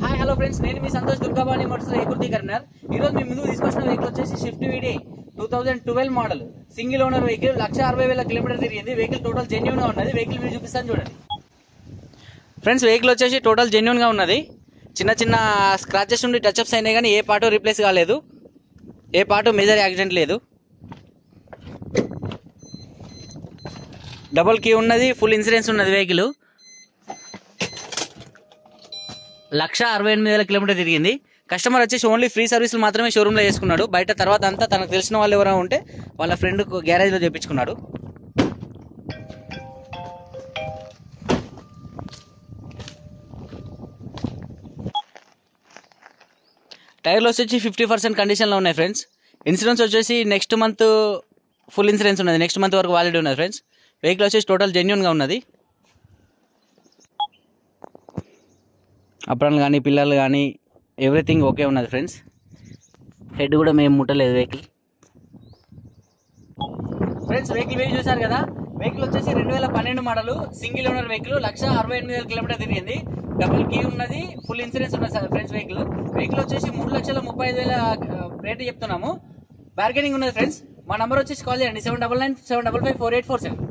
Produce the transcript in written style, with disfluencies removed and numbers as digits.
Hi hello friends, నేను మీ Santosh దుర్గాబాణి Motors ఏకృతి Karimnagar. ఈ రోజు మీ ముందుకు తీసుకొచ్చిన వెహికల్ వచ్చేసి స్విఫ్ట్ వీడి 2012 model single owner vehicle. 1,60,000 kilometer తిరిగింది. వెహికల్ టోటల్ జెన్యూన్ గా ఉన్నది. వెహికల్ మీరు చూపిస్తాను చూడండి ఫ్రెండ్స్. వెహికల్ వచ్చేసి టోటల్ జెన్యూన్ గా ఉన్నది. చిన్న చిన్న స్క్రాచెస్ నుండి టచ్అప్స్ అయినాయి కానీ ఏ పార్ట్ రీప్లేస్ కాలేదు, ఏ పార్ట్ మేజర్ యాక్సిడెంట్ లేదు. డబుల్ కీ ఉన్నది, ఫుల్ ఇన్సూరెన్స్ ఉన్నది. వెహికల్ 1,68,000 కిలోమీటర్ తిరిగింది. కస్టమర్ వచ్చేసి ఓన్లీ ఫ్రీ సర్వీసులు మాత్రమే షోరూంలో చేసుకున్నాడు. బయట తర్వాత అంతా తనకు తెలిసిన వాళ్ళు ఎవరైనా ఉంటే వాళ్ళ ఫ్రెండ్ గ్యారేజ్లో చేయించుకున్నాడు. టైర్లు వచ్చేసి 50% కండిషన్లో ఉన్నాయి ఫ్రెండ్స్. ఇన్సూరెన్స్ వచ్చేసి నెక్స్ట్ మంత్ ఫుల్ ఇన్సూరెన్స్ ఉన్నది. నెక్స్ట్ మంత్ వరకు వాలిడ్ ఉన్నది ఫ్రెండ్స్. వెహికల్ వచ్చేసి టోటల్ జెన్యూన్గా ఉన్నది. అప్రాన్లు కానీ పిల్లలు కానీ ఎవ్రీథింగ్ ఓకే ఉన్నది ఫ్రెండ్స్. హెడ్ కూడా మేము ముట్టలేదు వెహికల్. ఫ్రెండ్స్ వెహికల్ వెయిట్ చూసారు కదా. వెహికల్ వచ్చేసి 2012 model single owner vehicle. 1,68,000 kilometer తిరిగింది. డబుల్ కీ ఉన్నది, ఫుల్ ఇన్సూరెన్స్ ఉన్నది సార్ ఫ్రెండ్స్. వెహికల్ వచ్చేసి 3,35,000 రేట్ చెప్తున్నాము. బార్గెనింగ్ ఉన్నది ఫ్రెండ్స్. మా నంబర్ వచ్చేసి కాల్ చేయండి 799 755 4847.